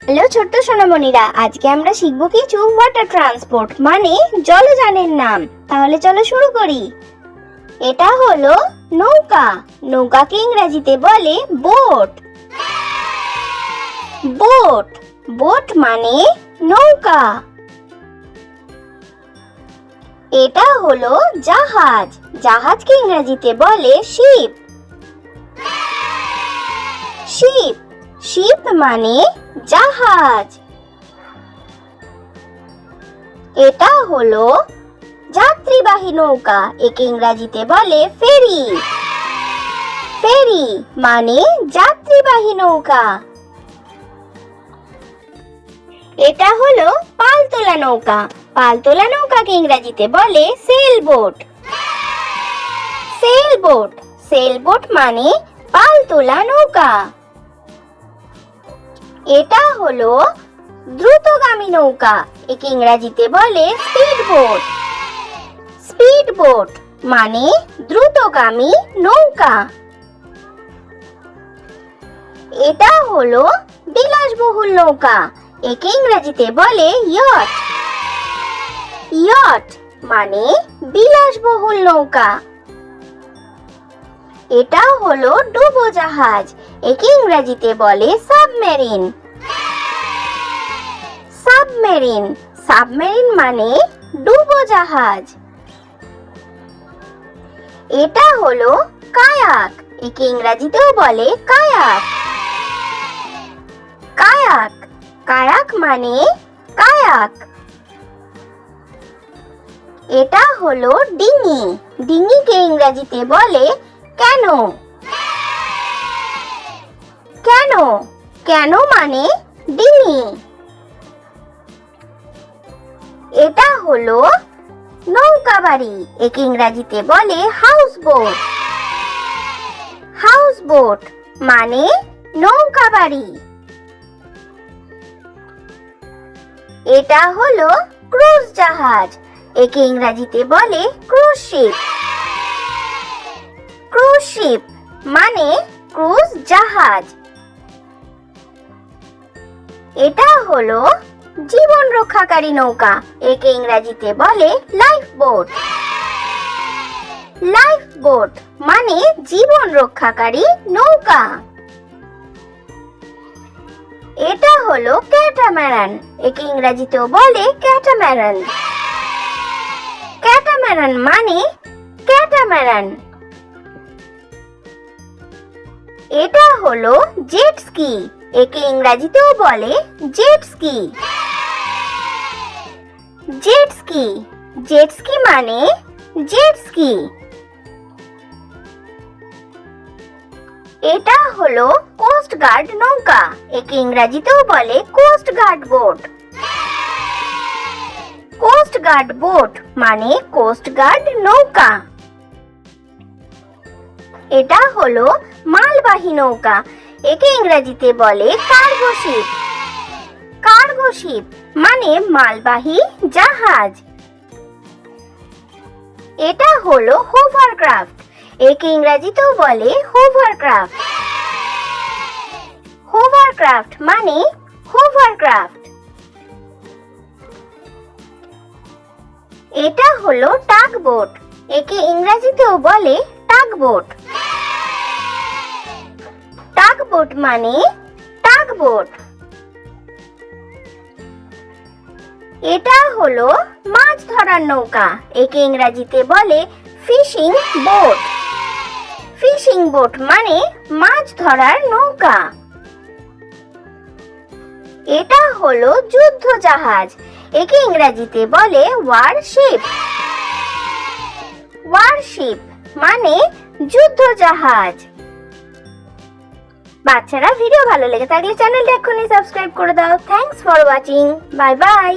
Hello ছোট্ট সোনামণিরা, আজকে আমরা শিখব কিছু ওয়াটার ট্রান্সপোর্ট মানে জলযানের নাম। তাহলে চলো শুরু করি। এটা হলো নৌকা। নৌকাকে ইংরেজিতে বলে বোট। বোট বোট মানে নৌকা। এটা হলো জাহাজ। জাহাজকে ইংরেজিতে বলে শিপ। শিপ শিপ মানে জাহাজ। এটা হলো যাত্রীবাহী নৌকা। একে ইংরেজিতে বলে ফেরি। ফেরি মানে যাত্রীবাহী নৌকা। এটা হলো পালতোলা নৌকা। পালতোলা নৌকাকে ইংরেজিতে বলে সেলবোট। সেলবোট সেলবোট মানে পালতোলা নৌকা। এটা হলো দ্রুতগামী নৌকা। একে ইংরেজিতে বলে স্পিডবোট। স্পিডবোট মানে দ্রুতগামী নৌকা। এটা হলো বিলাসবহুল নৌকা। একে ইংরেজিতে বলে ইয়ট। ইয়ট মানে বিলাসবহুল নৌকা। এটা হলো ডুবোজাহাজ। একে ইংরেজিতে বলে সাবমেরিন। সাবমেরিন সাবমেরিন মানে ডুবোজাহাজ। এটা হলো কায়াক। একে ইংরেজিতেও বলে কায়াক। কায়াক কায়াক মানে কায়াক। এটা হলো ডিঙি। ডিঙিকে ইংরেজিতে বলে ক্যানো। ক্যানো ক্যানো মানে ডিঙি। এটা হলো নৌকা বাড়ি। একে ইংরেজিতে বলে হাউস বোট। হাউস বোট মানে নৌকা বাড়ি। এটা হলো ক্রুজ জাহাজ। একে ইংরেজিতে বলে ক্রুজ শিপ। ক্রুজ শিপ মানে ক্রুজ জাহাজ। এটা হলো জীবন রক্ষাকারী নৌকা। একে ইংরেজিতে বলে লাইফ বোট। লাইফ বোট মানে জীবন রক্ষাকারী নৌকা। এটা হলো ক্যাটামারান। একে ইংরেজিতেও বলে ক্যাটামারান। ক্যাটামারান মানে ক্যাটামারান। এটা হলো জেট স্কি। একে ইংরেজিতেও বলে jet ski. Jet ski jet ski মানে জেট স্কি। এটা হলো কোস্ট গার্ড নৌকা। একে ইংরেজিতেও বলে coast guard boat. Coast guard boat মানে কোস্ট গার্ড নৌকা। এটা হলো মালবাহী নৌকা। একে ইংরেজিতে বলে কার্গো শিপ। কার্গো শিপ মানে মালবাহী জাহাজ। এটা হলো হোভারক্রাফট। একে ইংরেজিতেও বলে হোভারক্রাফট। হোভারক্রাফট মানে হোভারক্রাফট। এটা হলো টাগবোট। একে ইংরেজিতেও বলে টাগবোট। টাগবোট মানে টাগবোট। এটা হলো মাছ ধরার নৌকা। একে ইংরেজিতে বলে ফিশিং বোট। ফিশিং বোট মানে মাছ ধরার নৌকা। এটা হলো যুদ্ধ জাহাজ। একে ইংরেজিতে বলে ওয়ারশিপ। ওয়ারশিপ মানে যুদ্ধ জাহাজ। বাচ্চারা, ভিডিও ভালো লেগে থাকলে চ্যানেলটা এক্ষুনি সাবস্ক্রাইব করে দাও। Thanks for watching. Bye bye.